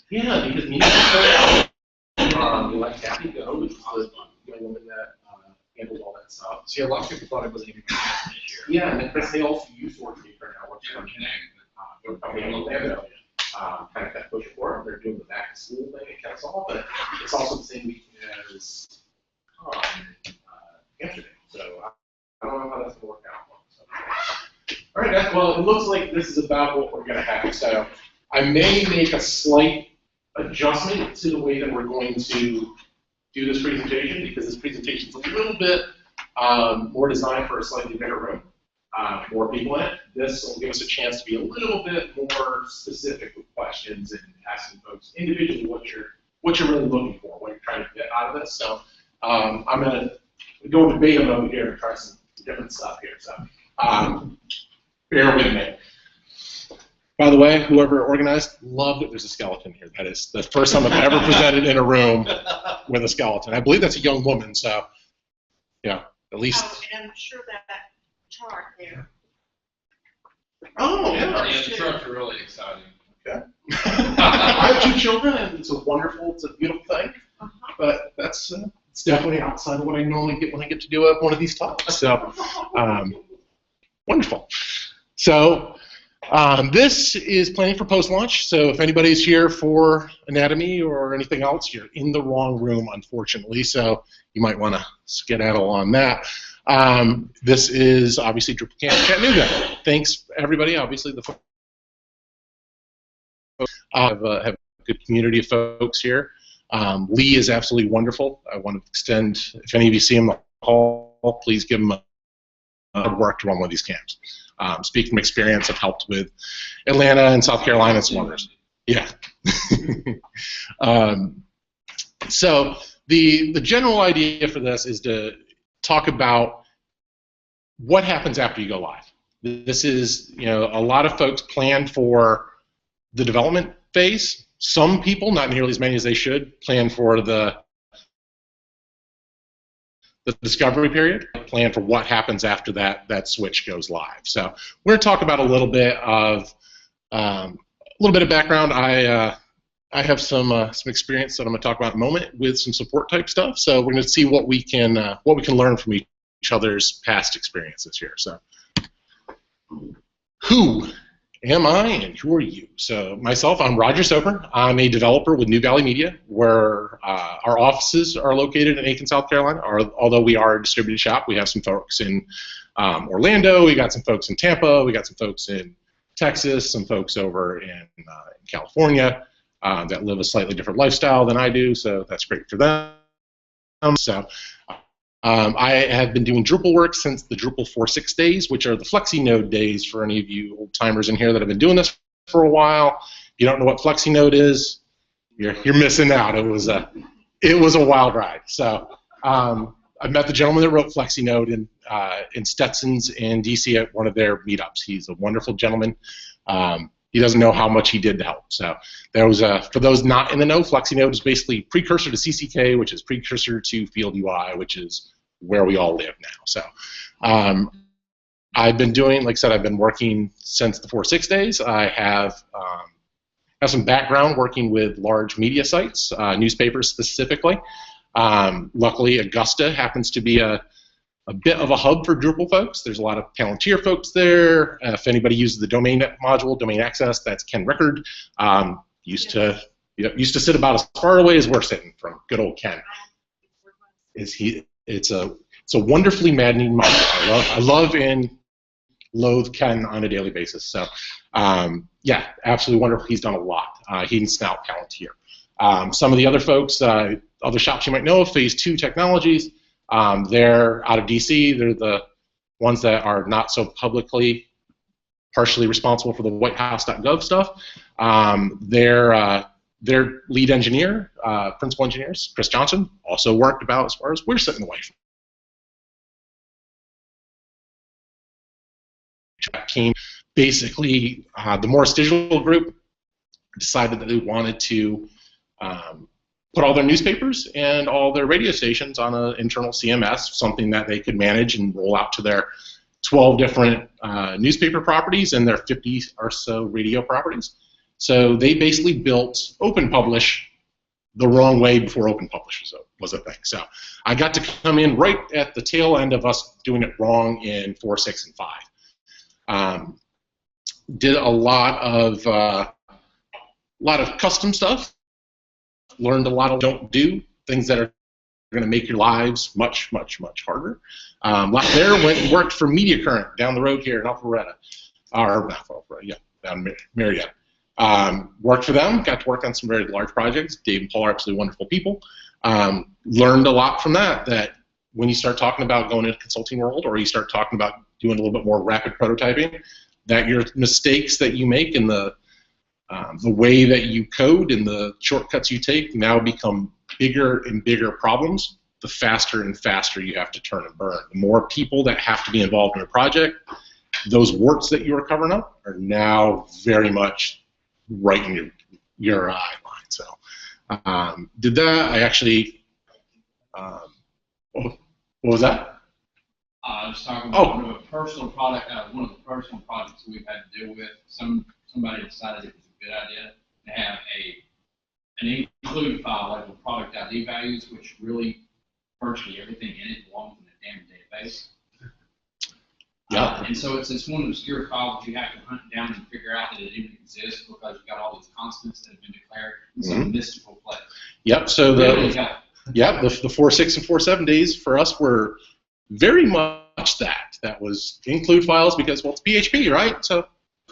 Yeah, because me, we let Kathy go, which was the young woman that handled all that stuff. See, a lot of people thought it wasn't even going to happen this year. Yeah, and Chris, they also use SourceMeet for now, which is coming in Orlando. Kind of push it forward. They're doing the back to school thing at Kennesaw, but it's also the same week as Amsterdam. So I don't know how that's going to work out. So. All right, guys. Well, it looks like this is about what we're going to have. So I may make a slight adjustment to the way that we're going to do this presentation, because this presentation is a little bit more designed for a slightly bigger room, more people in it. This will give us a chance to be a little bit more specific with questions and asking folks individually what you're really looking for, what you're trying to get out of this. So I'm going to go into beta mode here and try some different stuff here. So bear with me. By the way, whoever organized, love that there's a skeleton here. That is the first time I've ever presented in a room with a skeleton. I believe that's a young woman, so yeah, at least. Oh, and I'm sure that chart there. Oh, yeah. Yeah, the charts are really exciting. Okay. I have 2 children, and it's a beautiful thing. But that's it's definitely outside of what I normally get when I get to do one of these talks. So, wonderful. So. This is planning for post-launch, so if anybody's here for anatomy or anything else, you're in the wrong room, unfortunately, so you might want to skedaddle on that. This is obviously Drupal Camp Chattanooga. Thanks, everybody. Obviously, the folks have a good community of folks here. Lee is absolutely wonderful. I want to extend, if any of you see him in the hall, please give him hard work to run one of these camps. Speaking from experience, I've helped with Atlanta and South Carolina and some others. Yeah. So the general idea for this is to talk about what happens after you go live. This is, a lot of folks plan for the development phase. Some people, not nearly as many as they should, plan for the discovery period, plan for what happens after that switch goes live. So we're going to talk about a little bit of background. I have some experience that I'm going to talk about in a moment with some support type stuff. So we're going to see what we can learn from each other's past experiences here. So who am I and who are you? So myself, I'm Roger Soper. I'm a developer with New Valley Media, where our offices are located in Aiken, South Carolina. Although we are a distributed shop, we have some folks in Orlando, we got some folks in Tampa, we got some folks in Texas, some folks over in California that live a slightly different lifestyle than I do, so that's great for them. So I have been doing Drupal work since the Drupal 4.6 days, which are the FlexiNode days for any of you old-timers in here that have been doing this for a while. If you don't know what FlexiNode is, you're missing out. It was a wild ride. So I met the gentleman that wrote FlexiNode in Stetson's in DC at one of their meetups. He's a wonderful gentleman. He doesn't know how much he did to help. So there was for those not in the know, FlexiNode is basically precursor to CCK, which is precursor to Field UI, which is where we all live now. So I've been doing, like I said, I've been working since the 4.6 days. I have some background working with large media sites, newspapers specifically. Luckily, Augusta happens to be a bit of a hub for Drupal folks. There's a lot of Palantir folks there. If anybody uses the domain module, domain access, that's Ken Recored. Used to sit about as far away as we're sitting from good old Ken. It's a wonderfully maddening module. I love and loathe Ken on a daily basis. So yeah, absolutely wonderful. He's done a lot. He and Snout Palantir. Some of the other folks, other shops you might know of, Phase 2 Technologies. They're out of DC. They're the ones that are not so publicly partially responsible for the whitehouse.gov stuff. Their lead engineer, principal engineers, Chris Johnson, also worked about as far as we're sitting away from. Came basically, the Morris Digital Group decided that they wanted to put all their newspapers and all their radio stations on an internal CMS, something that they could manage and roll out to their 12 different newspaper properties and their 50 or so radio properties. So they basically built OpenPublish the wrong way before OpenPublish was a thing. So I got to come in right at the tail end of us doing it wrong in 4, 6, and 5. Did a lot of custom stuff. Learned a lot of don't do things that are going to make your lives much, much, much harder. Left there, went and worked for MediaCurrent down the road here in Alpharetta, or not Alpharetta, yeah, down in Marietta. Worked for them, got to work on some very large projects. Dave and Paul are absolutely wonderful people. Learned a lot from that, that when you start talking about going into the consulting world, or you start talking about doing a little bit more rapid prototyping, that your mistakes that you make and the way that you code and the shortcuts you take now become bigger and bigger problems, the faster and faster you have to turn and burn. The more people that have to be involved in a project, those warts that you were covering up are now very much right in your eye line. So did that. I actually, what was that? I was talking about one of the personal projects we've had to deal with. Somebody decided it was a good idea to have an include file like with product ID values, which really virtually everything in it belongs in a damn database. Yeah. And so it's one obscure file that you have to hunt down and figure out that it even exists because you've got all these constants that have been declared in some mystical place. Yep. So the 4, 6, and 4, 7 days for us were very much that. That was include files because, well, it's PHP, right? So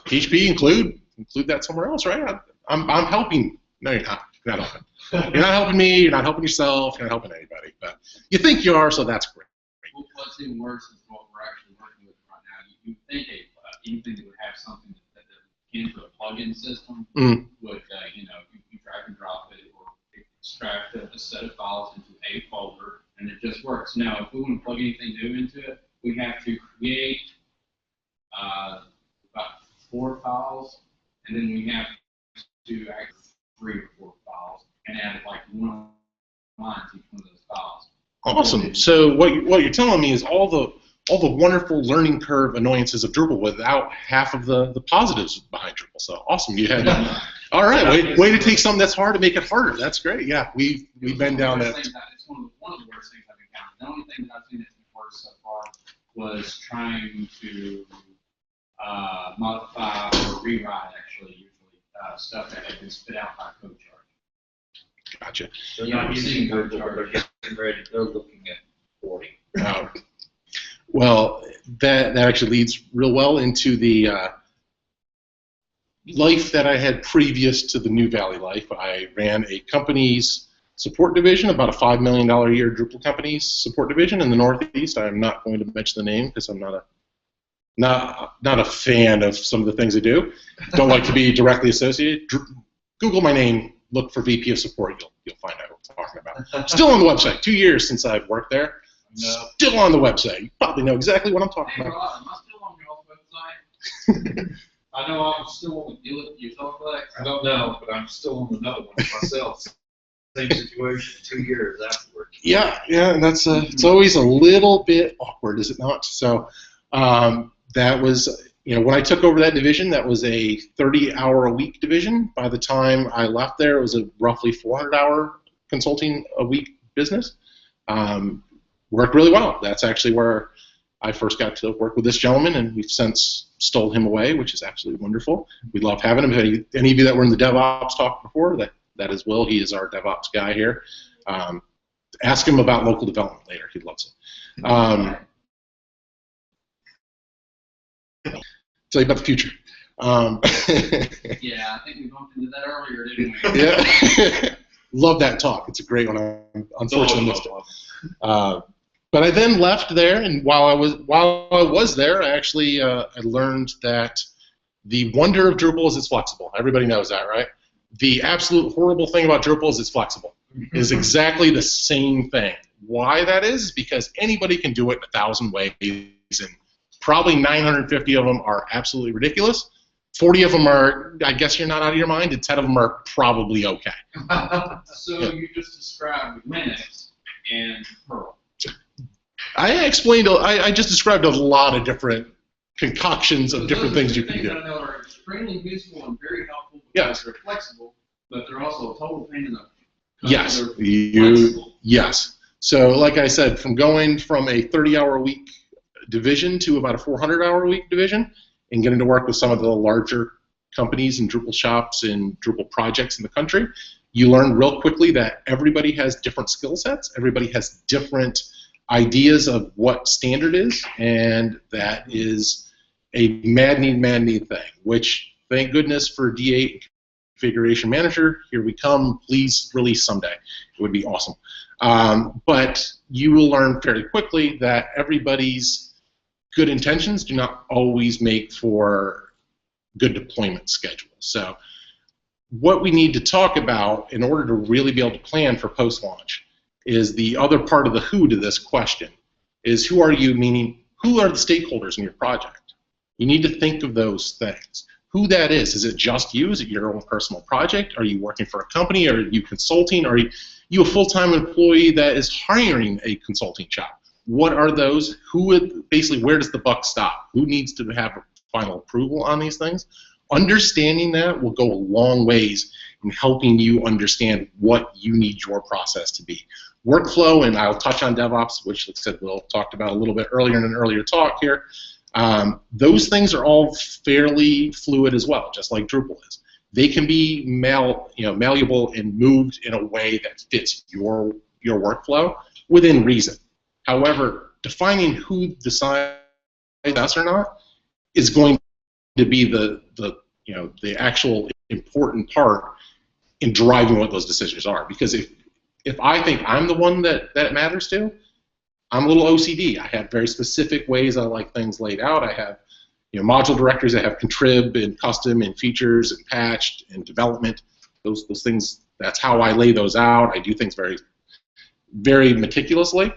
PHP include that somewhere else, right? I'm helping. No, you're not. You're not helping. You're not helping me. You're not helping yourself. You're not helping anybody. But you think you are, so that's great. Well, what's even worse is what we're actually working with right now. You think anything that would have something that akin to a plug-in system would, you drag and drop it or extract a set of files into a folder, and it just works. Now, if we want to plug anything new into it, we have to create about 4 files, and then we have to add 3 or 4 files and add like 1 line to each one of those files. Awesome. So what you're telling me is all the wonderful learning curve annoyances of Drupal without half of the positives behind Drupal. So awesome. You had all right. Way to take something that's hard to make it harder. That's great. Yeah, we've been down that. It's one of the worst things I've encountered. The only thing that I've seen that's been worse so far was trying to modify or rewrite usually stuff that had been spit out by code charge. Gotcha. They're not using Drupal, they're getting ready, they're looking at 40. Well, that actually leads real well into the life that I had previous to the New Valley life. I ran a company's support division, about a $5 million a year Drupal company's support division in the Northeast. I'm not going to mention the name because I'm not a fan of some of the things they do. Don't like to be directly associated. Google my name, look for VP of support. You'll find out what I'm talking about. Still on the website. 2 years since I've worked there. No. Still on the website. You probably know exactly what I'm talking Hey, about. Rod, am I still on your website? I know I'm still on the Utiliflex. I don't know, but I'm still on another one myself. Same situation 2 years afterwards. Yeah, and that's it's always a little bit awkward, is it not? So that was, when I took over that division, that was a 30-hour-a-week division. By the time I left there, it was a roughly 400-hour consulting a week business. Worked really well. That's actually where I first got to work with this gentleman, and we've since stole him away, which is absolutely wonderful. We love having him. Any of you that were in the DevOps talk before, that is Will. He is our DevOps guy here. Ask him about local development later. He loves it. Tell you about the future. Yeah, I think we bumped into that earlier, didn't we? Yeah. Love that talk. It's a great one. I unfortunately missed it. But I then left there, and while I was there, I actually I learned that the wonder of Drupal is it's flexible. Everybody knows that, right? The absolute horrible thing about Drupal is it's flexible. It is exactly the same thing. Why that is because anybody can do it in 1,000 ways, and probably 950 of them are absolutely ridiculous. 40 of them are, I guess you're not out of your mind, and 10 of them are probably okay. So you just described Linux and Perl. I just described a lot of different concoctions of different things you can do. Those are things I know are extremely useful and very helpful Yes. They're flexible, but they're also a total pain in the. Yes. They're flexible. Yes. So, like I said, from going from a 30-hour-a-week division to about a 400-hour-a-week division, and getting to work with some of the larger companies and Drupal shops and Drupal projects in the country, you learn real quickly that everybody has different skill sets, everybody has different ideas of what standard is, and that is a maddening thing, which, thank goodness for D8 Configuration Manager, here we come, please release someday. It would be awesome. But you will learn fairly quickly that everybody's good intentions do not always make for good deployment schedules. So what we need to talk about in order to really be able to plan for post-launch is the other part of the who to this question, is who are you, meaning who are the stakeholders in your project? You need to think of those things. Who that is it just you? Is it your own personal project? Are you working for a company? Are you consulting? Are you a full-time employee that is hiring a consulting shop? What are those? Basically, where does the buck stop? Who needs to have final approval on these things? Understanding that will go a long ways in helping you understand what you need your process to be. Workflow, and I'll touch on DevOps, which, like I said, Will talked about a little bit earlier in an earlier talk here. Those things are all fairly fluid as well, just like Drupal is. They can be malleable and moved in a way that fits your workflow within reason. However, defining who decides us or not is going to be the actual important part in driving what those decisions are. Because if I think I'm the one that matters to, I'm a little OCD. I have very specific ways I like things laid out. I have module directories that have contrib and custom and features and patched and development. Those things, that's how I lay those out. I do things very, very meticulously.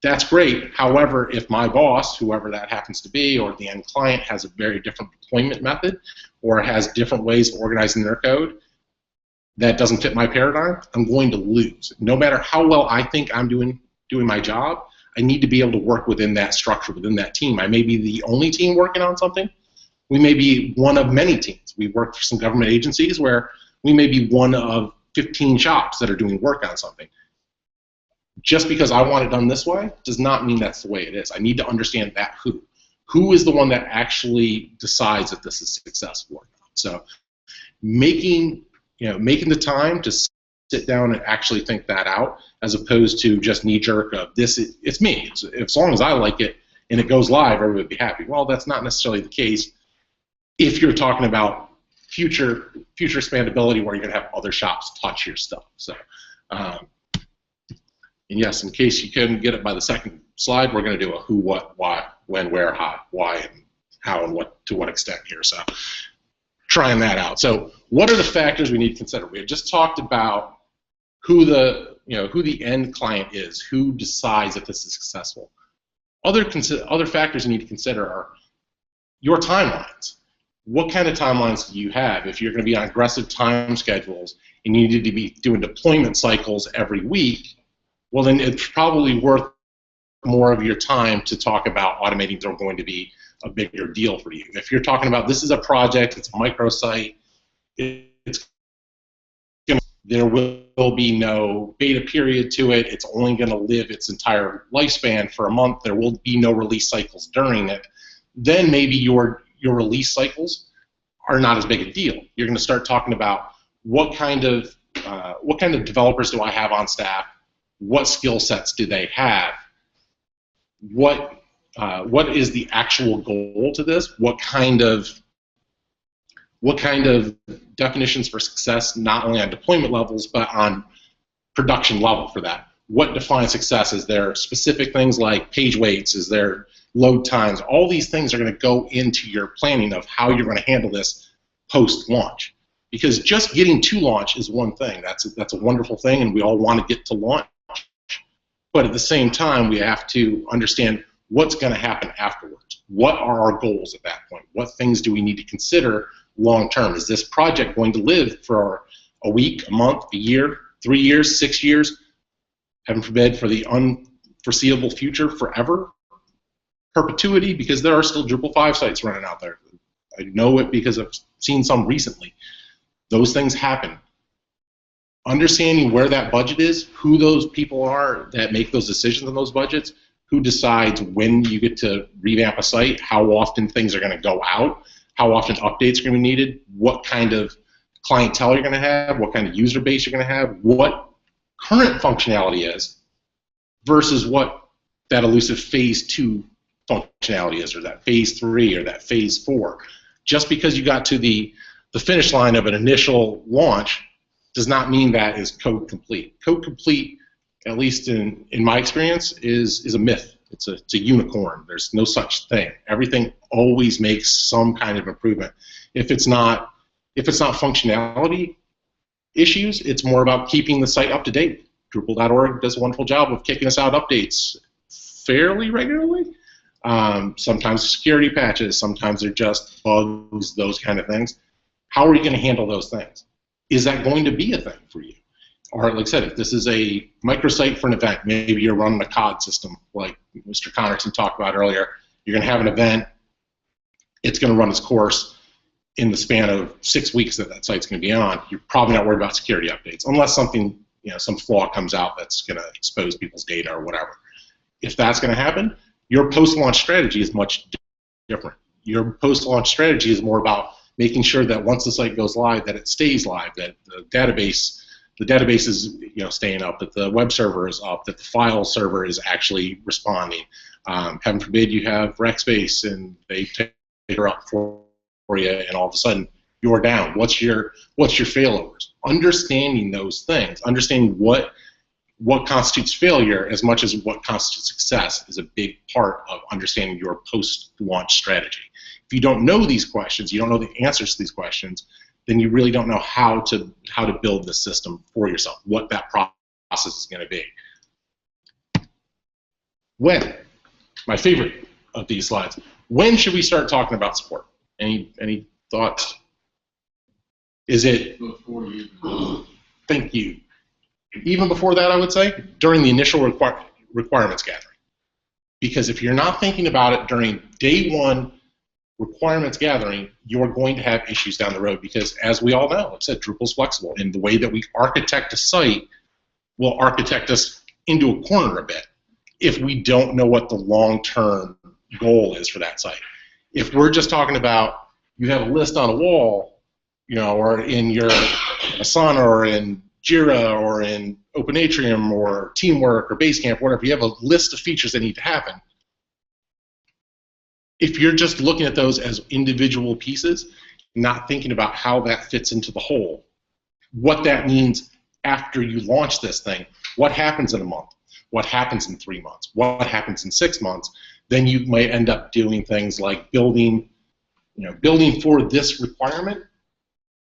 That's great. However, if my boss, whoever that happens to be, or the end client has a very different deployment method or has different ways of organizing their code that doesn't fit my paradigm, I'm going to lose. No matter how well I think I'm doing my job, I need to be able to work within that structure, within that team. I may be the only team working on something. We may be one of many teams. We work for some government agencies where we may be one of 15 shops that are doing work on something. Just because I want it done this way does not mean that's the way it is. I need to understand that who. Who is the one that actually decides if this is successful or not? So making the time to sit down and actually think that out, as opposed to just knee-jerk of it's me. As long as I like it and it goes live, everybody would be happy. Well, that's not necessarily the case if you're talking about future expandability where you're going to have other shops touch your stuff. So, and yes, in case you couldn't get it by the second slide, we're going to do a who, what, why, when, where, how, why, and how, and what to what extent here. So, trying that out. So, what are the factors we need to consider? We had just talked about who the end client is, who decides if this is successful. Other factors you need to consider are your timelines. What kind of timelines do you have? If you're going to be on aggressive time schedules and you need to be doing deployment cycles every week, well, then it's probably worth more of your time to talk about automating that are going to be a bigger deal for you. If you're talking about this is a project, it's a microsite, there will be no beta period to it. It's only going to live its entire lifespan for a month. There will be no release cycles during it. Then maybe your release cycles are not as big a deal. You're going to start talking about what kind of developers do I have on staff? What skill sets do they have? What is the actual goal to this? What kind of definitions for success, not only on deployment levels, but on production level for that? What defines success? Is there specific things like page weights? Is there load times? All these things are going to go into your planning of how you're going to handle this post-launch. Because just getting to launch is one thing. That's a wonderful thing, and we all want to get to launch. But at the same time, we have to understand what's going to happen afterwards. What are our goals at that point? What things do we need to consider long term? Is this project going to live for a week, a month, a year, 3 years, 6 years? Heaven forbid, for the unforeseeable future, forever? Perpetuity, because there are still Drupal 5 sites running out there. I know it because I've seen some recently. Those things happen. Understanding where that budget is, who those people are that make those decisions on those budgets, who decides when you get to revamp a site, how often things are going to go out, how often updates are going to be needed, what kind of clientele you're going to have, what kind of user base you're going to have, what current functionality is versus what that elusive phase 2 functionality is, or that phase 3 or that phase 4. Just because you got to the finish line of an initial launch does not mean that is code complete. Code complete, at least in my experience, is a myth. It's a unicorn. There's no such thing. Everything always makes some kind of improvement. If it's not functionality issues, it's more about keeping the site up to date. Drupal.org does a wonderful job of kicking us out updates fairly regularly. Sometimes security patches, sometimes they're just bugs, those kind of things. How are you going to handle those things? Is that going to be a thing for you? Or, like I said, if this is a microsite for an event, maybe you're running a COD system, like Mr. Connerton talked about earlier. You're going to have an event. It's going to run its course in the span of 6 weeks that site's going to be on. You're probably not worried about security updates, unless something, some flaw comes out that's going to expose people's data or whatever. If that's going to happen, your post-launch strategy is much different. Your post-launch strategy is more about making sure that once the site goes live, that it stays live, that the database is staying up, that the web server is up, that the file server is actually responding. Heaven forbid you have Rackspace and they take her up for you, and all of a sudden you're down. What's your failovers? Understanding those things, understanding what constitutes failure as much as what constitutes success is a big part of understanding your post-launch strategy. If you don't know these questions, you don't know the answers to these questions, then you really don't know how to build the system for yourself, what that process is going to be. When? My favorite of these slides. When should we start talking about support? Any thoughts? Is it before you? Thank you. Even before that, I would say during the initial requirements gathering. Because if you're not thinking about it during day one requirements gathering, you're going to have issues down the road, because as we all know, like I said, Drupal's flexible, and the way that we architect a site will architect us into a corner a bit if we don't know what the long-term goal is for that site. If we're just talking about you have a list on a wall, or in your Asana or in Jira or in Open Atrium or Teamwork or Basecamp, whatever, you have a list of features that need to happen. If you're just looking at those as individual pieces, not thinking about how that fits into the whole, what that means after you launch this thing, what happens in a month, what happens in 3 months, what happens in 6 months, then you might end up doing things like building for this requirement,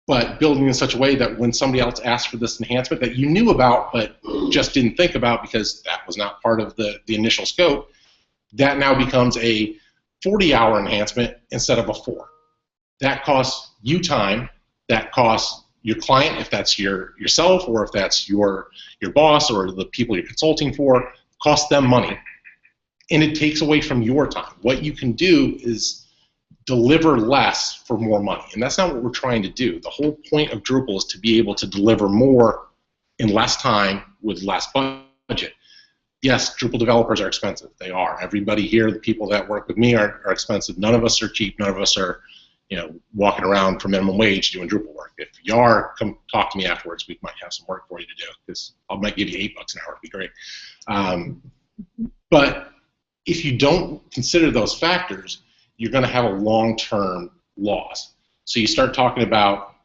but building in such a way that when somebody else asks for this enhancement that you knew about but just didn't think about because that was not part of the initial scope, that now becomes a 40-hour enhancement instead of a 4. That costs you time. That costs your client, if that's yourself or if that's your boss or the people you're consulting for, costs them money. And it takes away from your time. What you can do is deliver less for more money. And that's not what we're trying to do. The whole point of Drupal is to be able to deliver more in less time with less budget. Yes, Drupal developers are expensive. They are. Everybody here, the people that work with me are expensive. None of us are cheap. None of us are, walking around for minimum wage doing Drupal work. If you are, come talk to me afterwards. We might have some work for you to do, because I might give you $8 an hour. It'd be great. But if you don't consider those factors, you're going to have a long-term loss. So you start talking about,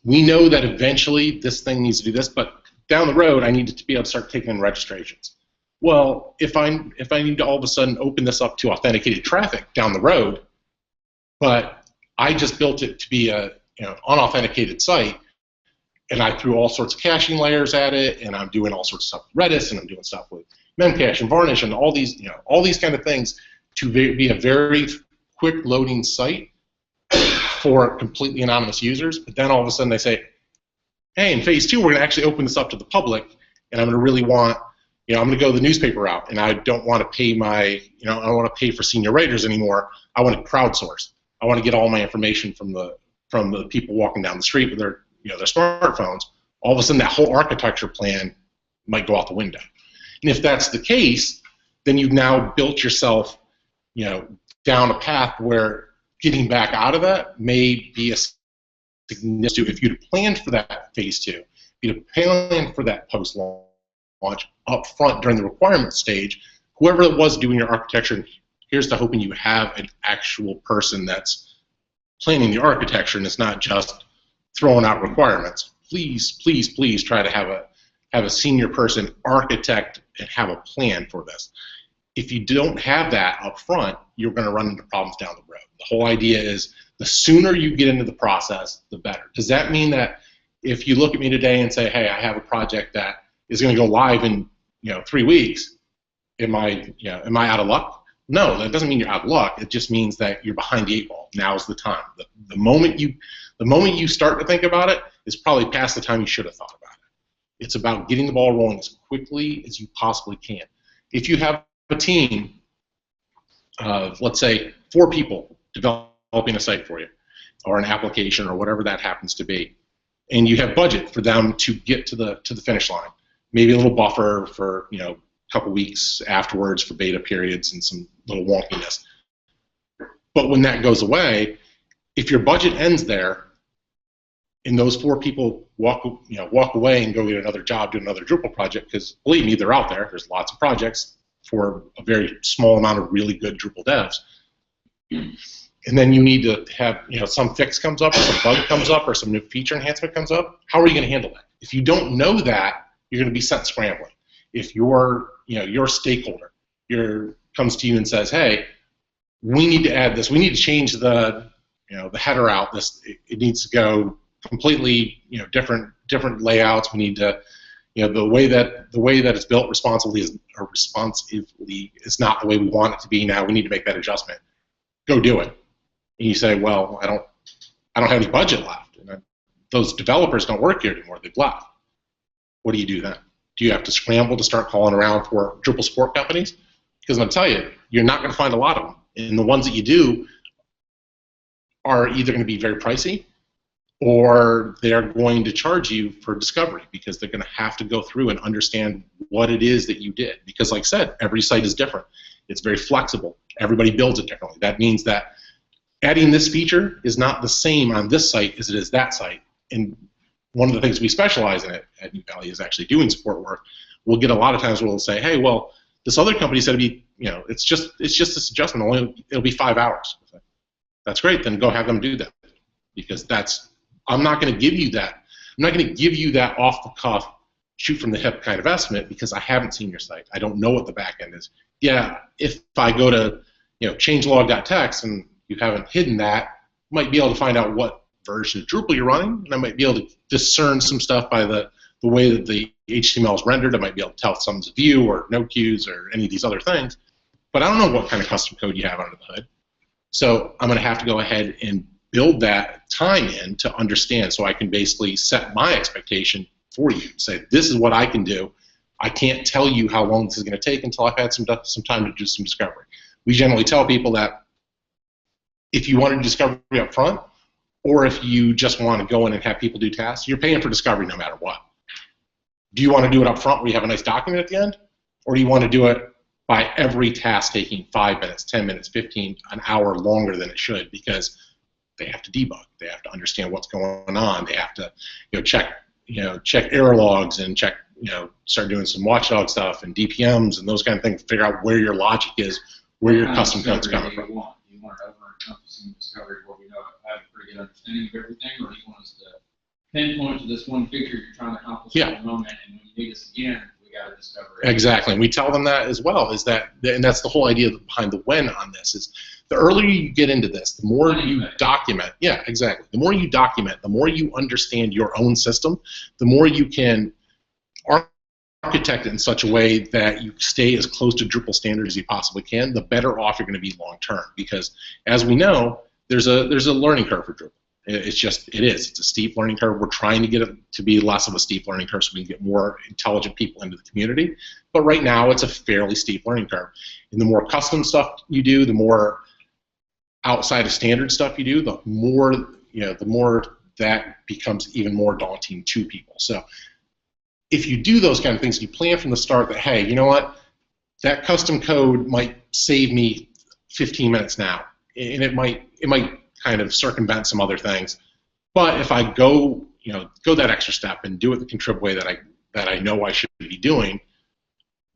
we know that eventually this thing needs to do this, but down the road I need to be able to start taking in registrations. Well, if I need to all of a sudden open this up to authenticated traffic down the road, but I just built it to be a unauthenticated site, and I threw all sorts of caching layers at it, and I'm doing all sorts of stuff with Redis, and I'm doing stuff with Memcache and Varnish and all these kind of things to be a very quick loading site for completely anonymous users. But then all of a sudden they say, hey, in phase 2 we're going to actually open this up to the public, and I'm going to really want, I'm going to go the newspaper route, and I don't want to pay I don't want to pay for senior writers anymore. I want to crowdsource. I want to get all my information from the from the people walking down the street with their, their smartphones, all of a sudden that whole architecture plan might go out the window. And if that's the case, then you've now built yourself, down a path where getting back out of that may be a significant. If you'd planned for that phase 2, if you'd planned for that post-launch up front during the requirement stage, whoever it was doing your architecture, here's to hoping you have an actual person that's planning the architecture and it's not just throwing out requirements. Please, please, please try to have a senior person architect and have a plan for this. If you don't have that up front, you're going to run into problems down the road. The whole idea is the sooner you get into the process, the better. Does that mean that if you look at me today and say, hey, I have a project that is going to go live in 3 weeks, am I out of luck? No, that doesn't mean you're out of luck. It just means that you're behind the 8 ball. Now's the time. The moment you start to think about it is probably past the time you should have thought about it. It's about getting the ball rolling as quickly as you possibly can. If you have a team of, let's say, 4 people developing a site for you, or an application, or whatever that happens to be, and you have budget for them to get to the finish line, maybe a little buffer for a couple weeks afterwards for beta periods and some little wonkiness. But when that goes away, if your budget ends there, and those 4 people walk away and go get another job, do another Drupal project, because believe me, they're out there. There's lots of projects for a very small amount of really good Drupal devs. And then you need to have, some fix comes up, or some bug comes up, or some new feature enhancement comes up. How are you going to handle that? If you don't know that, you're going to be sent scrambling. If your stakeholder comes to you and says, hey, we need to add this, we need to change the header out. It needs to go completely different layouts. We need to the way that it's built responsively is not the way we want it to be now. We need to make that adjustment. Go do it. And you say, well, I don't have any budget left. And those developers don't work here anymore. They've left. What do you do then? Do you have to scramble to start calling around for Drupal support companies? Because I'm telling you, you're not going to find a lot of them. And the ones that you do are either going to be very pricey, or they're going to charge you for discovery, because they're going to have to go through and understand what it is that you did. Because like I said, every site is different. It's very flexible. Everybody builds it differently. That means that adding this feature is not the same on this site as it is that site. And one of the things we specialize in at New Valley is actually doing support work. We'll get a lot of times where we'll say, hey, well, this other company said it'd be, it's just this adjustment. It'll be 5 hours. That's great. Then go have them do that, because I'm not going to give you that. I'm not going to give you that off the cuff, shoot from the hip kind of estimate, because I haven't seen your site. I don't know what the back end is. Yeah, if I go to changelog.txt and you haven't hidden that, I might be able to find out what version of Drupal you're running, and I might be able to discern some stuff by the way that the HTML is rendered. I might be able to tell if someone's a view or no queues or any of these other things, but I don't know what kind of custom code you have under the hood. So I'm going to have to go ahead and build that time in to understand, so I can basically set my expectation for you. Say, this is what I can do. I can't tell you how long this is going to take until I've had some time to do some discovery. We generally tell people that if you want to do discovery up front, or if you just want to go in and have people do tasks, you're paying for discovery no matter what. Do you want to do it up front where you have a nice document at the end? Or do you want to do it by every task taking 5 minutes, 10 minutes, 15, an hour longer than it should, because they have to debug, they have to understand what's going on, they have to check error logs and check, start doing some watchdog stuff and DPMs and those kind of things, figure out where your logic is, where your custom code's coming from. You want an over-encompassing discovery where we have a pretty good understanding of everything, or do you want us to pinpoint to this one feature you're trying to accomplish at the moment, and when you need us again, we got to discover it. Exactly, and we tell them that as well, and that's the whole idea behind the when on this, is the earlier you get into this, the more you document. Yeah, exactly. The more you document, the more you understand your own system, the more you can architect it in such a way that you stay as close to Drupal standards as you possibly can, the better off you're going to be long term. Because as we know, there's a learning curve for Drupal. It's a steep learning curve. We're trying to get it to be less of a steep learning curve so we can get more intelligent people into the community. But right now, it's a fairly steep learning curve. And the more custom stuff you do, the more outside of standard stuff you do, the more the more that becomes even more daunting to people. So if you do those kind of things, you plan from the start that, hey, you know what, that custom code might save me 15 minutes now, and it might kind of circumvent some other things. But if I go that extra step and do it the contrib way that I know I should be doing,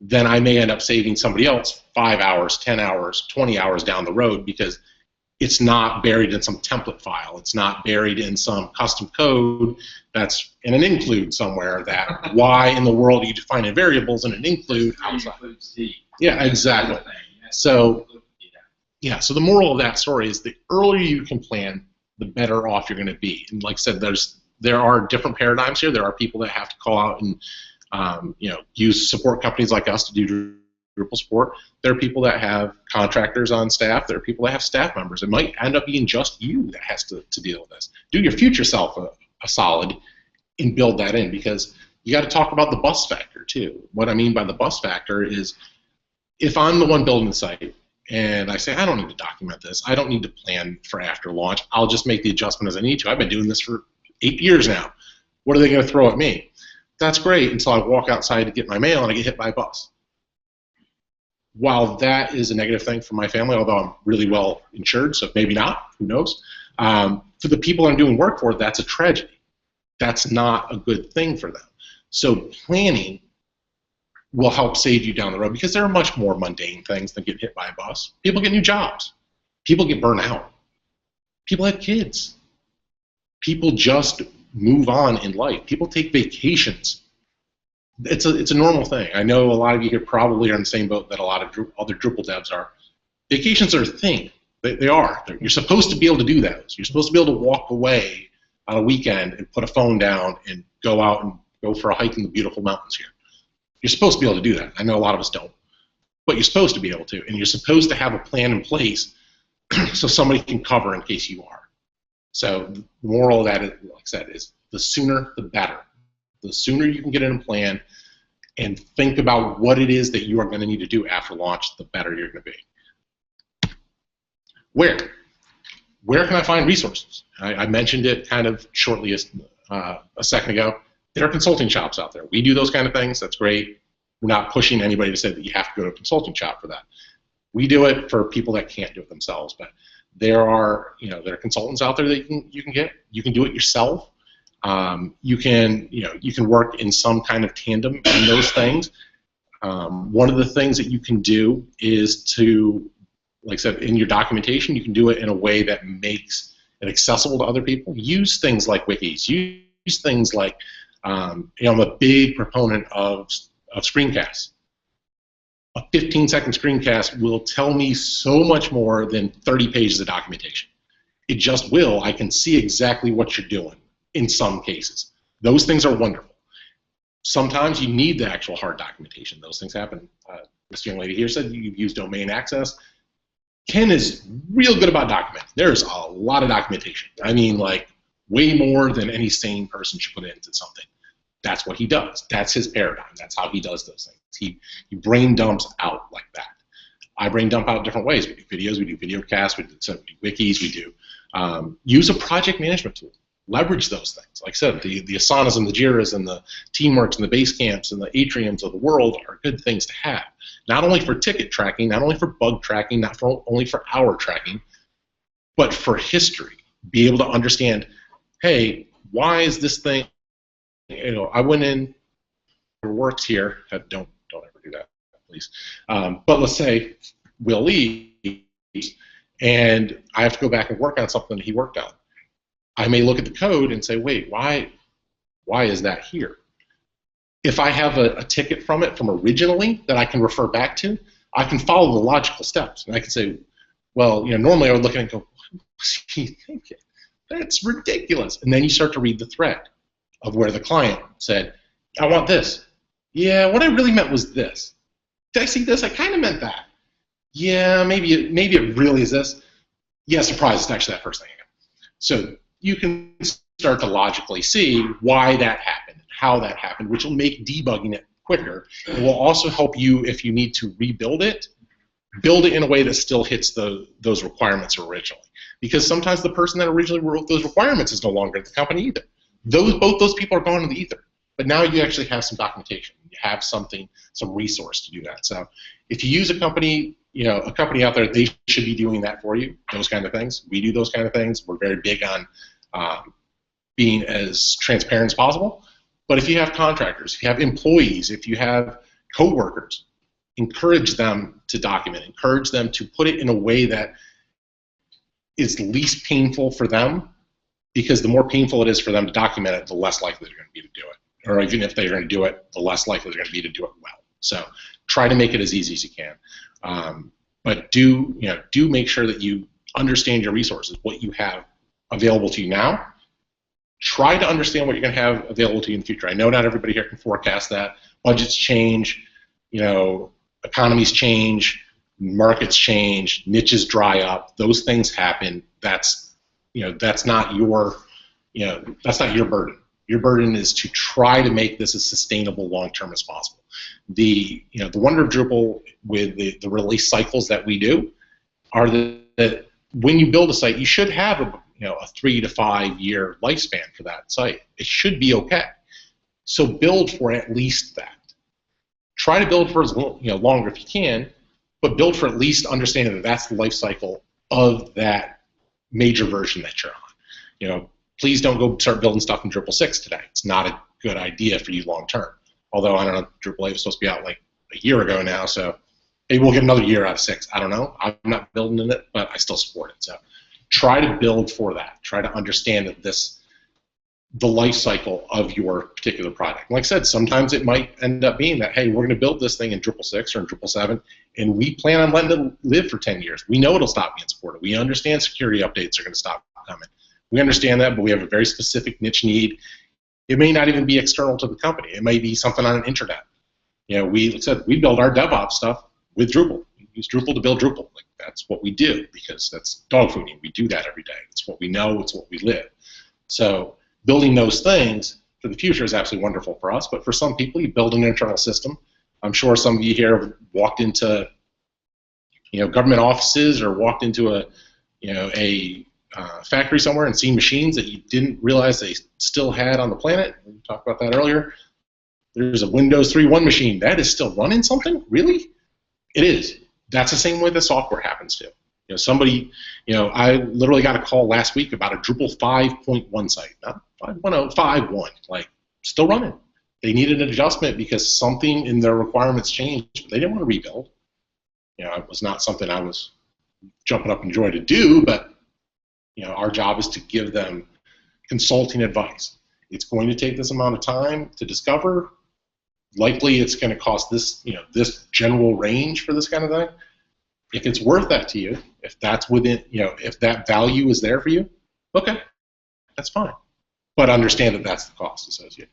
then I may end up saving somebody else 5 hours, 10 hours, 20 hours down the road, because it's not buried in some template file. It's not buried in some custom code that's in an include somewhere. That why in the world are you defining variables in an include outside? Yeah, exactly. So yeah, so the moral of that story is the earlier you can plan, the better off you're going to be. And like I said, there are different paradigms here. There are people that have to call out and use support companies like us to do Drupal support. There are people that have contractors on staff. There are people that have staff members. It might end up being just you that has to deal with this. Do your future self a solid and build that in, because you got to talk about the bus factor too. What I mean by the bus factor is, if I'm the one building the site and I say, I don't need to document this, I don't need to plan for after launch, I'll just make the adjustment as I need to. I've been doing this for 8 years now. What are they going to throw at me? That's great until I walk outside to get my mail and I get hit by a bus. While that is a negative thing for my family, although I'm really well insured, so maybe not, who knows, for the people I'm doing work for, that's a tragedy. That's not a good thing for them. So planning will help save you down the road, because there are much more mundane things than get hit by a bus. People get new jobs. People get burned out. People have kids. People just move on in life. People take vacations. It's a normal thing. I know a lot of you here probably are in the same boat that a lot of other Drupal devs are. Vacations are a thing. They are. You're supposed to be able to do that. You're supposed to be able to walk away on a weekend and put a phone down and go out and go for a hike in the beautiful mountains here. You're supposed to be able to do that. I know a lot of us don't. But you're supposed to be able to. And you're supposed to have a plan in place so somebody can cover in case you are. So the moral of that, like I said, is the sooner the better. The sooner you can get in a plan and think about what it is that you are going to need to do after launch, the better you're going to be. Where can I find resources? I mentioned it kind of shortly a second ago. There are consulting shops out there. We do those kind of things. That's great. We're not pushing anybody to say that you have to go to a consulting shop for that. We do it for people that can't do it themselves. But there are consultants out there that you can get. You can do it yourself. You can work in some kind of tandem in those things. One of the things that you can do is to, like I said, in your documentation, you can do it in a way that makes it accessible to other people. Use things like wikis. Use things like, I'm a big proponent of screencasts. A 15-second screencast will tell me so much more than 30 pages of documentation. It just will. I can see exactly what you're doing in some cases. Those things are wonderful. Sometimes you need the actual hard documentation. Those things happen. This young lady here said you've used domain access. Ken is real good about documenting. There's a lot of documentation. I mean, like, way more than any sane person should put into something. That's what he does. That's his paradigm. That's how he does those things. He brain dumps out like that. I brain dump out different ways. We do videos, we do video casts, we do wikis, we do use a project management tool. Leverage those things. Like I said, the Asanas and the Jiras and the Teamworks and the Basecamps and the Atriums of the world are good things to have. Not only for ticket tracking, not only for bug tracking, not only for hour tracking, but for history. Be able to understand, hey, why is this thing, I went in, it works here, don't ever do that, please. But let's say Will leaves, and I have to go back and work on something that he worked on. I may look at the code and say, wait, why is that here? If I have a ticket from it from originally that I can refer back to, I can follow the logical steps. And I can say, well, normally I would look at it and go, what was he thinking? That's ridiculous. And then you start to read the thread of where the client said, I want this. Yeah, what I really meant was this. Did I see this? I kind of meant that. Yeah, maybe it really is this. Yeah, surprise, it's actually that first thing. So you can start to logically see why that happened, how that happened, which will make debugging it quicker. It will also help you, if you need to rebuild it, build it in a way that still hits those requirements originally. because sometimes the person that originally wrote those requirements is no longer at the company either. Both those people are gone in the ether. But now you actually have some documentation. You have something, some resource to do that. So if you use a company, a company out there, they should be doing that for you, those kind of things. We do those kind of things. We're very big on being as transparent as possible. But if you have contractors, if you have employees, if you have coworkers, encourage them to document, encourage them to put it in a way that is least painful for them, because the more painful it is for them to document it, the less likely they're going to be to do it. Or even if they're going to do it, the less likely they're going to be to do it well. So try to make it as easy as you can. But do make sure that you understand your resources, what you have available to you now. Try to understand what you're going to have available to you in the future. I know not everybody here can forecast that. Budgets change, economies change, markets change, niches dry up. Those things happen. That's not your burden. Your burden is to try to make this as sustainable long-term as possible. The wonder of Drupal with the release cycles that we do are that when you build a site, you should have a 3 to 5 year lifespan for that site. It should be okay. So build for at least that. Try to build for as longer if you can, but build for at least understanding that that's the life cycle of that major version that you're on. Please don't go start building stuff in Drupal 6 today. It's not a good idea for you long term. Although I don't know, Drupal 8 was supposed to be out like a year ago now, so maybe we'll get another year out of 6. I don't know. I'm not building in it, but I still support it. So try to build for that. Try to understand that the life cycle of your particular product. Like I said, sometimes it might end up being that, hey, we're going to build this thing in Drupal 6 or in Drupal 7, and we plan on letting it live for 10 years. We know it'll stop being supported. We understand security updates are going to stop coming. We understand that, but we have a very specific niche need. It may not even be external to the company. It may be something on an intranet. We build our DevOps stuff with Drupal. We use Drupal to build Drupal. That's what we do because that's dog fooding. We do that every day. It's what we know. It's what we live. So building those things for the future is absolutely wonderful for us. But for some people, you build an internal system. I'm sure some of you here have walked into government offices or walked into a factory somewhere and seen machines that you didn't realize they still had on the planet. We talked about that earlier. There's a Windows 3.1 machine. That is still running something? Really? It is. That's the same way the software happens too. I literally got a call last week about a Drupal 5.1 site. Not 5.1, 5.1. Still running. They needed an adjustment because something in their requirements changed, but they didn't want to rebuild. It was not something I was jumping up in joy to do, but our job is to give them consulting advice. It's going to take this amount of time to discover. Likely, it's going to cost this general range for this kind of thing. If it's worth that to you, if that's within, if that value is there for you, okay, that's fine. But understand that that's the cost associated.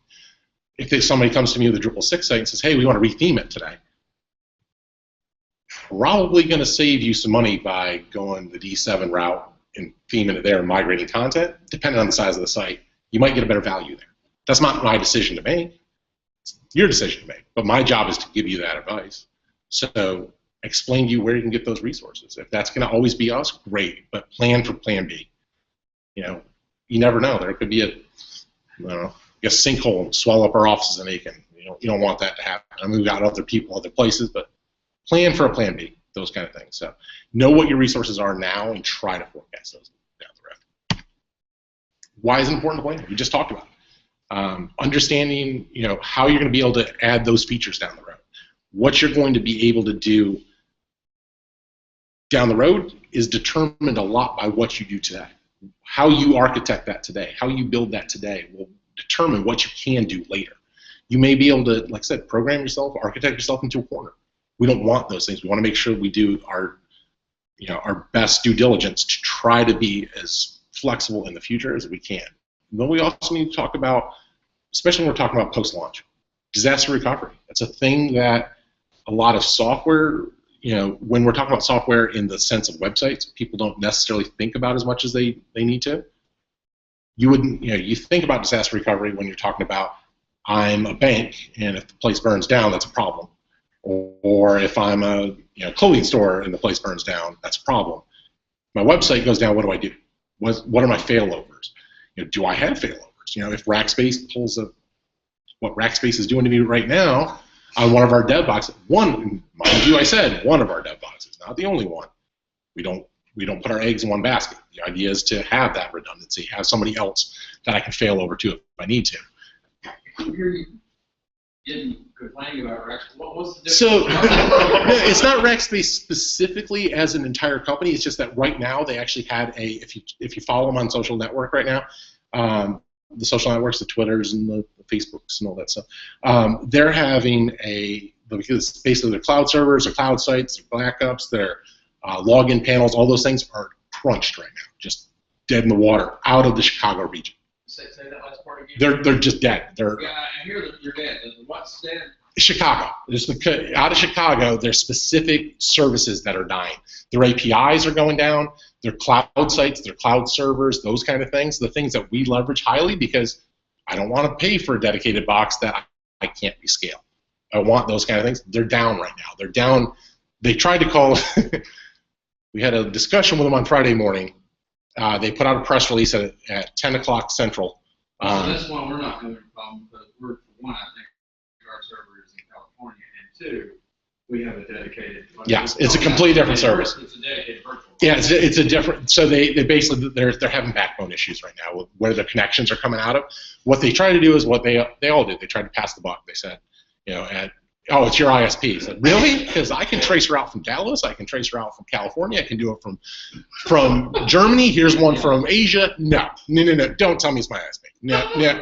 If somebody comes to me with a Drupal 6 site and says, hey, we want to retheme it today, probably going to save you some money by going the D7 route and theming it there and migrating content. Depending on the size of the site, you might get a better value there. That's not my decision to make. It's your decision to make. But my job is to give you that advice. So explain to you where you can get those resources. If that's going to always be us, great. But plan for plan B. You never know. There could be a sinkhole and swell up our offices in Aiken. You don't want that to happen. I mean, we've got other people, other places, but plan for a plan B. Those kind of things. So know what your resources are now and try to forecast those down the road. Why is it important to plan? We just talked about it. Understanding how you're going to be able to add those features down the road. What you're going to be able to do down the road is determined a lot by what you do today. How you architect that today, how you build that today will determine what you can do later. You may be able to, like I said, program yourself, architect yourself into a corner. We don't want those things. We want to make sure we do our best due diligence to try to be as flexible in the future as we can. And then we also need to talk about, especially when we're talking about post-launch, disaster recovery. It's a thing that a lot of software, when we're talking about software in the sense of websites, people don't necessarily think about as much as they need to. You think about disaster recovery when you're talking about, I'm a bank, and if the place burns down, that's a problem. Or if I'm a clothing store and the place burns down, that's a problem. My website goes down. What do I do? What are my failovers? Do I have failovers? If Rackspace pulls what Rackspace is doing to me right now on one of our dev boxes, mind you, I said one of our dev boxes, not the only one. We don't put our eggs in one basket. The idea is to have that redundancy, have somebody else that I can fail over to if I need to. You're complaining about Rackspace. What's the difference? So no, it's not Rackspace specifically as an entire company. It's just that right now they actually had if you follow them on social network right now, the social networks, the Twitters and the Facebooks and all that stuff, they're having because basically their cloud servers, their cloud sites, their backups, their login panels, all those things are crunched right now, just dead in the water, out of the Chicago region. Say that last part again. They're just dead. Yeah, I hear that you're dead. What's dead? Chicago. Out of Chicago, there's specific services that are dying. Their APIs are going down. Their cloud sites, their cloud servers, those kind of things, the things that we leverage highly because I don't want to pay for a dedicated box that I can't rescale. I want those kind of things. They're down right now. They're down. They tried to call. We had a discussion with them on Friday morning. They put out a press release at 10 o'clock Central. So that's one we're not having a problem because for one, I think our server is in California, and two, we have a dedicated. Yes, it's a completely different service. It's a dedicated virtual. Yeah, it's a different. So they basically they're having backbone issues right now with where the connections are coming out of. What they try to do is what they all did. They tried to pass the buck. They said, it's your ISP. I said, really? Because I can trace her out from Dallas. I can trace her out from California. I can do it from Germany. Here's one from Asia. No. Don't tell me it's my ISP. No.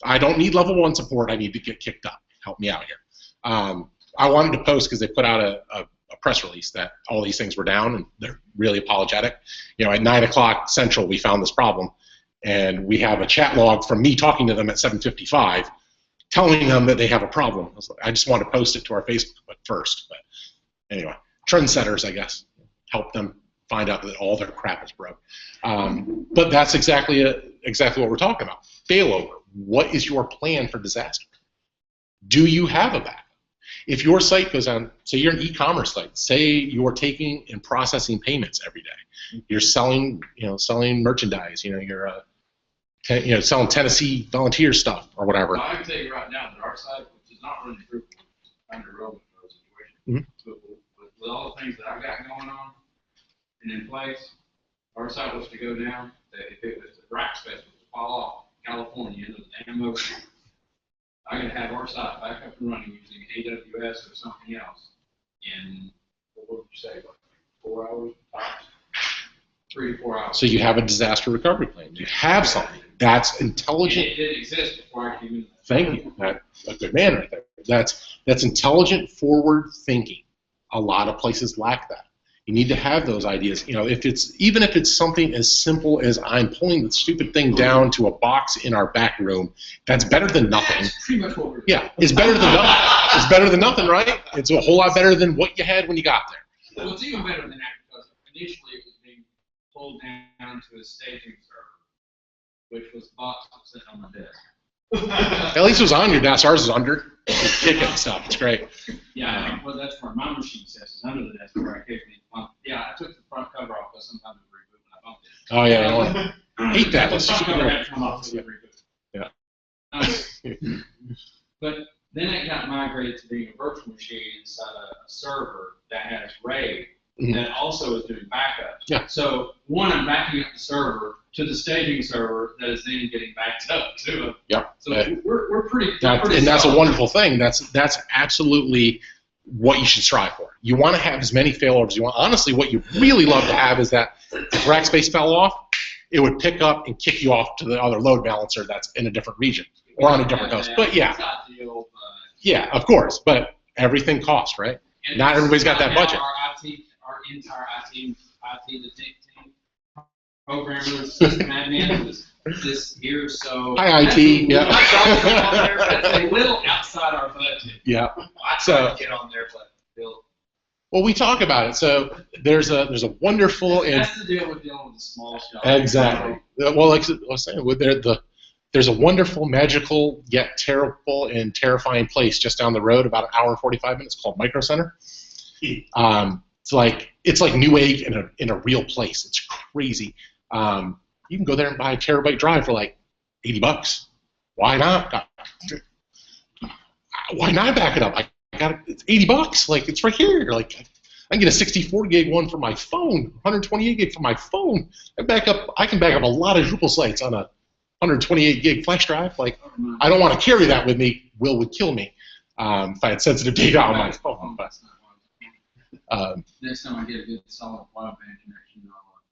I don't need level 1 support. I need to get kicked up. Help me out here. I wanted to post because they put out a press release that all these things were down, and they're really apologetic. At 9 o'clock Central, we found this problem, and we have a chat log from me talking to them at 7:55. Telling them that they have a problem. I just want to post it to our Facebook first. But anyway, trendsetters, I guess, help them find out that all their crap is broke. But that's exactly what we're talking about. Failover. What is your plan for disaster? Do you have a backup? If your site goes on, say you're an e-commerce site, say you're taking and processing payments every day. You're selling merchandise. You're selling Tennessee volunteer stuff or whatever. Well, I can tell you right now that our site, which is not running Drupal, is under relevant for the situation. But with all the things that I've got going on and in place, our site was to go down. If it was the Rackspace was to fall off California into the damn ocean, I'm going to have our site back up and running using AWS or something else in, what would you say, like 4 hours? 3 to 4 hours. So you have a disaster recovery plan. You have something. That's intelligent. It didn't exist before I came in. Thank you. That's a good man right there. That's intelligent, forward thinking. A lot of places lack that. You need to have those ideas. Even if it's something as simple as I'm pulling the stupid thing down to a box in our back room, that's better than nothing. That's pretty much what we're doing. Yeah, it's better than nothing. It's better than nothing, right? It's a whole lot better than what you had when you got there. Well, it's even better than that because initially it was being pulled down to a staging server, which was the box sitting on my desk. At least it was on your desk. Ours is under. It's kicking stuff. It's great. Yeah, well, that's where my machine sits. It's under the desk where I occasionally bump. Yeah, I took the front cover off because sometimes it reboot when I bumped it. Oh yeah, I hate that. The front cover had to come off to reboot. Yeah. But then it got migrated to being a virtual machine inside a server that has RAID that also is doing backups. Yeah. So one, I'm backing up the server to the staging server that is then getting backed up to. Yep. So we're pretty. And that's a wonderful thing. That's absolutely what you should strive for. You want to have as many failovers as you want. Honestly, what you really love to have is that if Rackspace fell off, it would pick up and kick you off to the other load balancer that's in a different region or on a different host. But yeah. Yeah, of course. But everything costs, right? And not everybody's got that budget. Our entire IT team, programmers, system admin, this here, so. Hi, IT. Yeah. That's a little outside our budget. Yeah. I try to get on there, but Bill. Well, we talk about it. So there's a wonderful. That's the deal with dealing with the small shop. Exactly. Well, like I was saying, there's a wonderful, magical, yet terrible and terrifying place just down the road, about an hour and 45 minutes, called Micro Center. it's like Newegg in a real place. It's crazy. You can go there and buy a terabyte drive for like $80. Why not? Why not back it up? I got it. It's $80. Like, it's right here. Like, I can get a 64 gig one for my phone, 128 gig for my phone. I can back up a lot of Drupal sites on a 128 gig flash drive. Like, I don't want to carry that with me. Will would kill me if I had sensitive data on my phone. But, next time I get a good solid broadband connection,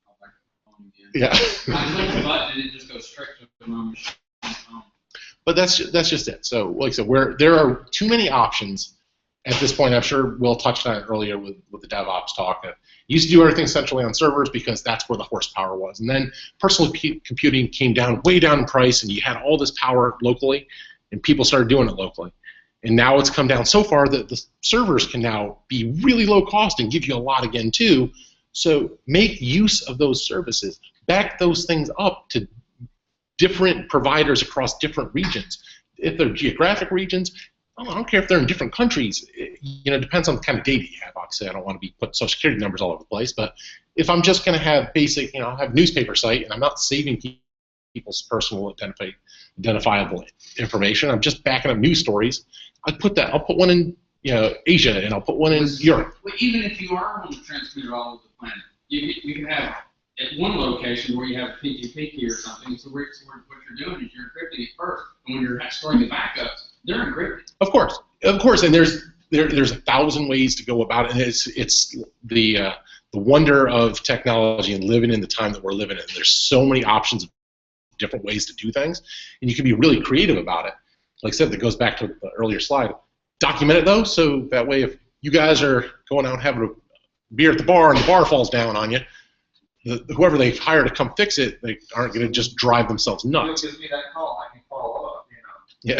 I'll back up the phone again. Yeah. I click the button and it just goes straight to my machine. But that's just it. So, like I said, there are too many options at this point. I'm sure Will touched on it earlier with the DevOps talk. Used to do everything centrally on servers because that's where the horsepower was. And then personal computing came way down in price, and you had all this power locally, and people started doing it locally. And now it's come down so far that the servers can now be really low cost and give you a lot again too. So make use of those services. Back those things up to different providers across different regions. If they're geographic regions, I don't care if they're in different countries. It depends on the kind of data you have. Obviously, I don't want to be putting social security numbers all over the place, but if I'm just going to have basic, I have a newspaper site and I'm not saving people's personal identifiable information, I'm just backing up news stories, I'll put one in Asia and I'll put one in Europe. Well, even if you are on the transmitter all over the planet, you can have at one location where you have PGP or something. So what you're doing is you're encrypting it first, and when you're storing the backups, they're encrypted. Give me that call. I can follow up. Yeah.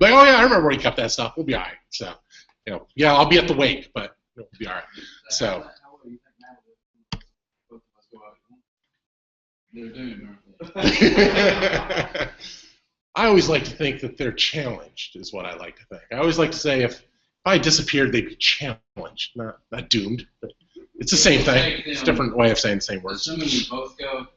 Like, oh yeah, I remember where he kept that stuff. We'll be all right. So, yeah, I'll be at the wake, but we'll be all right. So. They're doing it. I always like to think that they're challenged, is what I like to think. I always like to say if I disappeared, they'd be challenged, not doomed. But it's the same thing. It's a different way of saying the same words. Assuming you both go,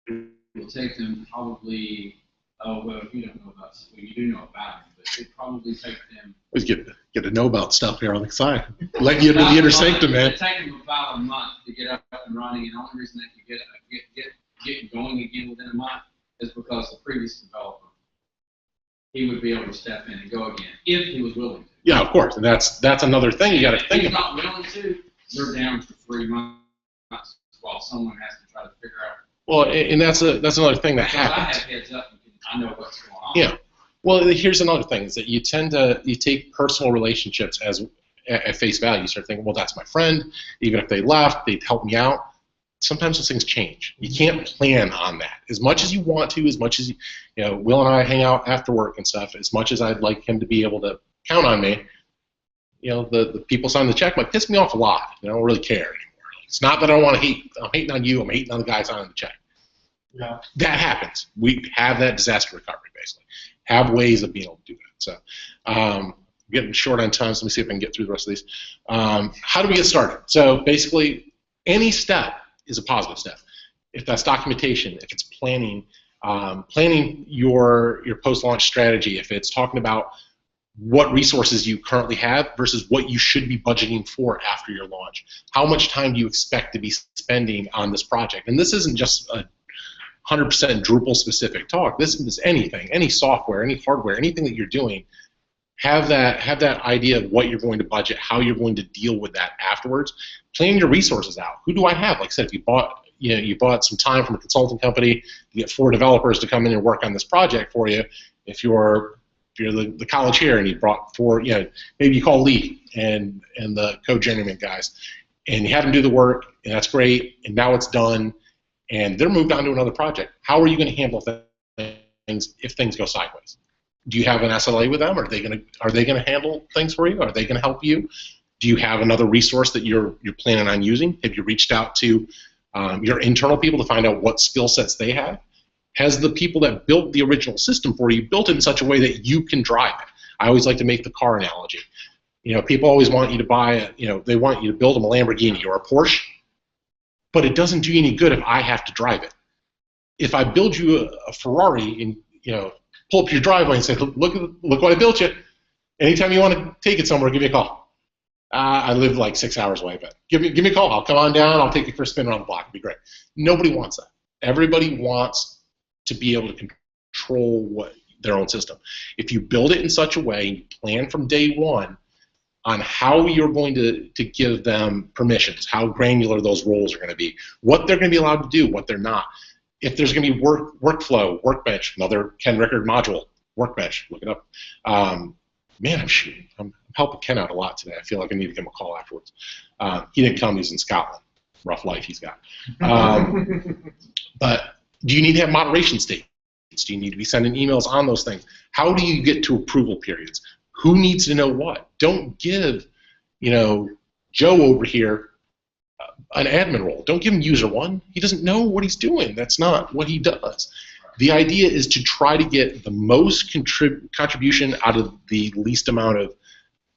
it will take them probably, if you don't know about it, well, you do know about it, but it probably take them. Always get to know about stuff here on the side. Letting you into the inner sanctum, man. It take them about a month to get up and running, and the only reason they can get going again within a month is because the previous developer, he would be able to step in and go again if he was willing to. Yeah, of course, and that's another thing you got to think about. If he's not willing to, they're down for 3 months while someone has to try to figure out. Well, and that's another thing that happens. I have heads up, and I know what's going on. Yeah. Well, here's another thing: is that you take personal relationships as at face value. You start thinking, well, that's my friend. Even if they left, they'd help me out. Sometimes those things change. You can't plan on that. As much as you want to, as much as Will and I hang out after work and stuff. As much as I'd like him to be able to count on me, the people signing the check might piss me off a lot. I don't really care anymore. It's not that I want to hate. I'm hating on you. I'm hating on the guy signing the check. Yeah. That happens. We have that disaster recovery, basically. Have ways of being able to do that. So, getting short on time, so let me see if I can get through the rest of these. How do we get started? So, basically, any step is a positive step. If that's documentation, if it's planning, planning your post-launch strategy, if it's talking about what resources you currently have versus what you should be budgeting for after your launch. How much time do you expect to be spending on this project? And this isn't just a 100% Drupal specific talk. This is anything, any software, any hardware, anything that you're doing. Have that idea of what you're going to budget, how you're going to deal with that afterwards. Plan your resources out. Who do I have? Like I said, if you bought some time from a consulting company, you get 4 developers to come in and work on this project for you. If you're the college here and you brought 4, maybe you call Lee and the code journeyman guys, and you have them do the work, and that's great, and now it's done, and they're moved on to another project. How are you going to handle things if things go sideways? Do you have an SLA with them? Are they going to handle things for you? Are they going to help you? Do you have another resource that you're planning on using? Have you reached out to your internal people to find out what skill sets they have? Has the people that built the original system for you built it in such a way that you can drive it? I always like to make the car analogy. You know, people always want you to buy they want you to build them a Lamborghini or a Porsche, but it doesn't do you any good if I have to drive it. If I build you a Ferrari and, pull up your driveway and say, look what I built you. Anytime you want to take it somewhere, give me a call. I live like 6 hours away, but give me a call. I'll come on down. I'll take you for a spin around the block. It'd be great. Nobody wants that. Everybody wants to be able to control their own system. If you build it in such a way, and you plan from day one on how you're going to give them permissions, how granular those roles are going to be, what they're going to be allowed to do, what they're not. If there's going to be workflow, workbench, another Ken Recored module, workbench, look it up. Man, I'm helping Ken out a lot today. I feel like I need to give him a call afterwards. He didn't come. He's in Scotland. Rough life he's got. But do you need to have moderation statements? Do you need to be sending emails on those things? How do you get to approval periods? Who needs to know what? Don't give, Joe over here an admin role. Don't give him user one. He doesn't know what he's doing. That's not what he does. The idea is to try to get the most contribution out of the least amount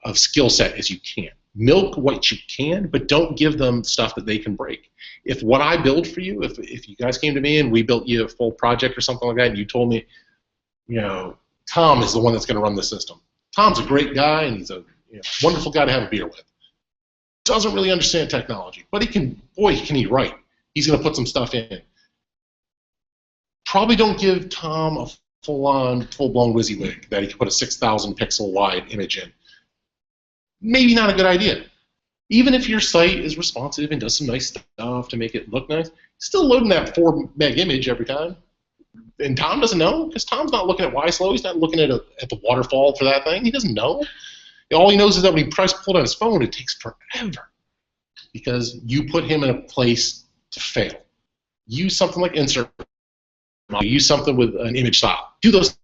of skill set as you can. Milk what you can, but don't give them stuff that they can break. If what I build for you, if you guys came to me and we built you a full project or something like that, and you told me, Tom is the one that's going to run the system. Tom's a great guy, and he's a wonderful guy to have a beer with. Doesn't really understand technology, but he can he write. He's going to put some stuff in. Probably don't give Tom a full-blown WYSIWYG that he can put a 6,000 pixel wide image in. Maybe not a good idea. Even if your site is responsive and does some nice stuff to make it look nice, still loading that 4 meg image every time. And Tom doesn't know, because Tom's not looking at YSlow. He's not looking at the waterfall for that thing. He doesn't know. All he knows is that when he tries to pull it on his phone, it takes forever, because you put him in a place to fail. Use something like insert. Use something with an image style. Do those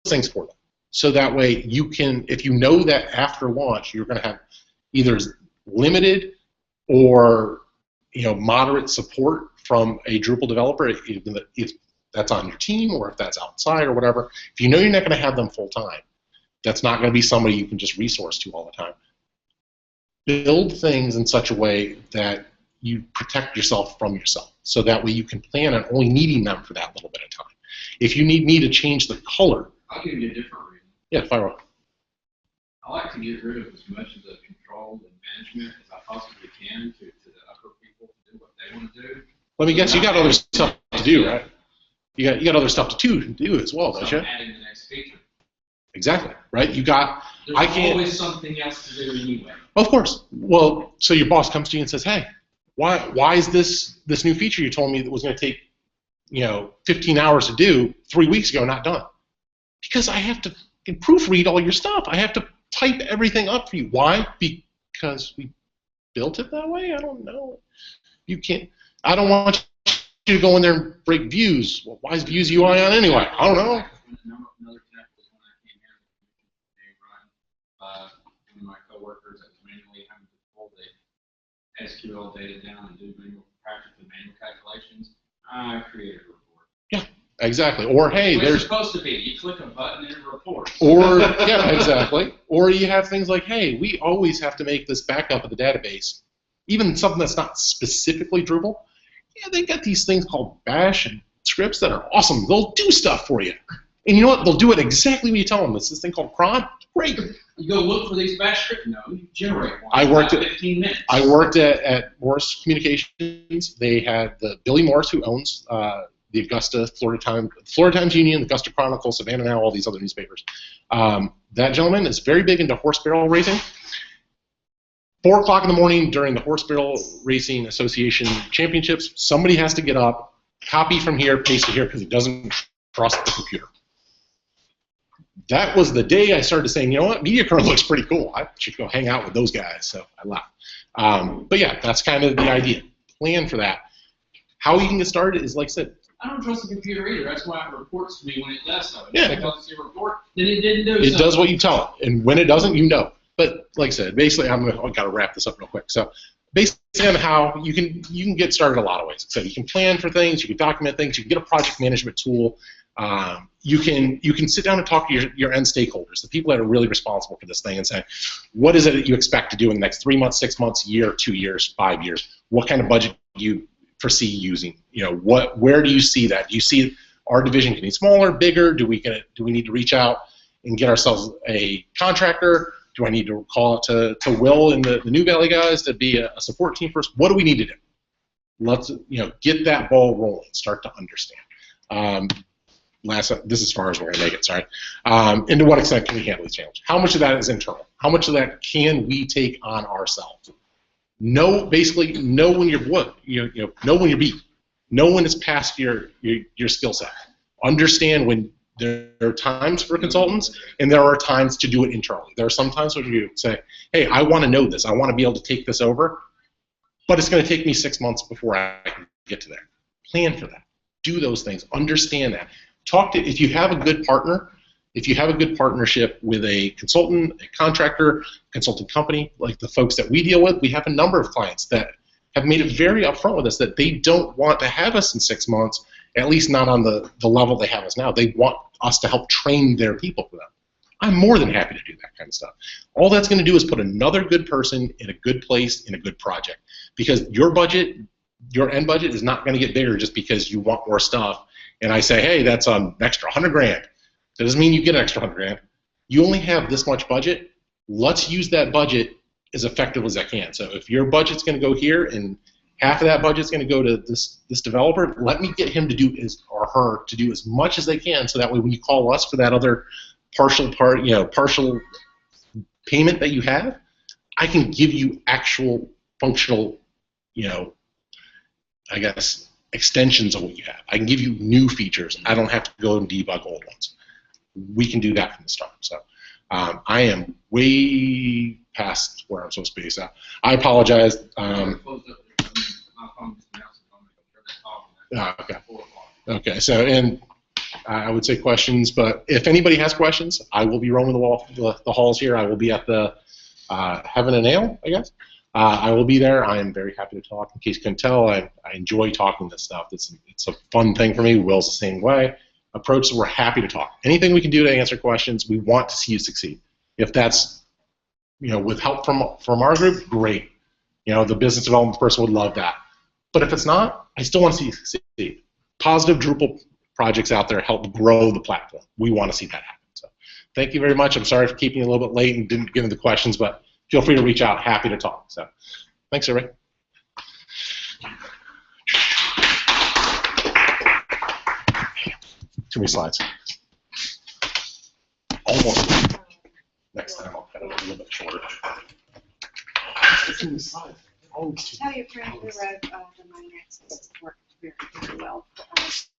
things for them. So that way you can, if you know that after launch you're going to have either limited or moderate support from a Drupal developer, if that's on your team or if that's outside or whatever, if you know you're not going to have them full time, that's not going to be somebody you can just resource to all the time. Build things in such a way that you protect yourself from yourself, so that way you can plan on only needing them for that little bit of time. If you need me to change the color, I'll give you a different reason. Yeah, fire on. I like to get rid of as much of the control and management as I possibly can to the upper people to do what they want to do. Let me guess, you got other stuff to do, right? You got other stuff to do as well, don't you? Adding the next feature. Exactly, right? You got. There's always something else to do anyway. Of course. Well, so your boss comes to you and says, "Hey, why is this new feature you told me that was going to take 15 hours to do 3 weeks ago not done?" Because I have to proofread all your stuff. I have to type everything up for you. Why? Because we built it that way? I don't know. You can't. I don't want you to go in there and break views. Well, why is views UI on anyway? I don't know. Another example is when I came here, one of my coworkers that was manually having to pull the SQL data down and do practically manual calculations. I created a report. Yeah, exactly. Or hey, it's there's supposed to be. You click a button and it reports. Or yeah, exactly. Or you have things like, hey, we always have to make this backup of the database, even something that's not specifically Drupal. Yeah, they got these things called bash and scripts that are awesome. They'll do stuff for you. And you know what? They'll do it exactly when you tell them. It's this thing called cron. Great. You go look for these bash scripts. No, you generate one. I worked 15 minutes. I worked at Morse Communications. They had Billy Morse, who owns the Augusta, Florida Times Union, the Augusta Chronicle, Savannah Now, all these other newspapers. That gentleman is very big into horse barrel racing. 4 o'clock in the morning during the Horse Barrel Racing Association Championships, somebody has to get up, copy from here, paste it here, because he doesn't trust the computer. That was the day I started saying, you know what, MediaKernel looks pretty cool. I should go hang out with those guys, so I left. But yeah, that's kind of the idea. Plan for that. How you can get started is, like I said, I don't trust the computer either. That's why it reports to me when it does something. Yeah. If it doesn't see a report, then it didn't do something. It does what you tell it, and when it doesn't, you know. But like I said, basically, I've got to wrap this up real quick. So basically on how you can get started a lot of ways. So you can plan for things, you can document things, you can get a project management tool. you can sit down and talk to your end stakeholders, the people that are really responsible for this thing, and say, what is it that you expect to do in the next 3 months, 6 months, year, 2 years, 5 years? What kind of budget do you foresee using? You know, where do you see that? Do you see our division getting smaller, bigger? Do we need to reach out and get ourselves a contractor? Do I need to call out to Will and the New Valley guys to be a support team first? What do we need to do? Let's get that ball rolling. Start to understand. This is as far as we're going to make it. Sorry. And to what extent can we handle these challenges? How much of that is internal? How much of that can we take on ourselves? Basically know when you're know when you're beat. Know when it's past your skill set. Understand when there are times for consultants and there are times to do it internally. There are some times where you say, hey, I want to know this. I want to be able to take this over, but it's going to take me 6 months before I can get to there. Plan for that. Do those things. Understand that. If you have a good partner, if you have a good partnership with a consultant, a contractor, consulting company, like the folks that we deal with, we have a number of clients that have made it very upfront with us that they don't want to have us in 6 months, at least not on the level they have us now. They want us to help train their people for them. I'm more than happy to do that kind of stuff. All that's going to do is put another good person in a good place in a good project, because your budget, your end budget, is not going to get bigger just because you want more stuff. And I say, hey, that's an extra 100 grand. That doesn't mean you get an extra 100 grand. You only have this much budget. Let's use that budget as effective as I can. So if your budget's going to go here and half of that budget's going to go to this developer, let me get him to do or her to do as much as they can, so that way when you call us for that other partial payment that you have, I can give you actual functional, I guess, extensions of what you have. I can give you new features. I don't have to go and debug old ones. We can do that from the start. So I am way past where I'm supposed to be. So I apologize. Okay. Okay. So, and I would say questions, but if anybody has questions, I will be roaming the halls here. I will be at the Heaven and Ale, I guess. I will be there. I am very happy to talk. In case you couldn't tell, I enjoy talking this stuff. It's a fun thing for me. Will's the same way. Approach, so we're happy to talk. Anything we can do to answer questions, we want to see you succeed. If that's, with help from our group, great. The business development person would love that. But if it's not, I still want to see you succeed. Positive Drupal projects out there help grow the platform. We want to see that happen. So thank you very much. I'm sorry for keeping you a little bit late and didn't get into the questions, but feel free to reach out. Happy to talk. So thanks, everybody. Too many slides. Almost. Next time I'll cut it a little bit shorter. Too many slides. Tell your friend we wrote the money access worked very, very well for us.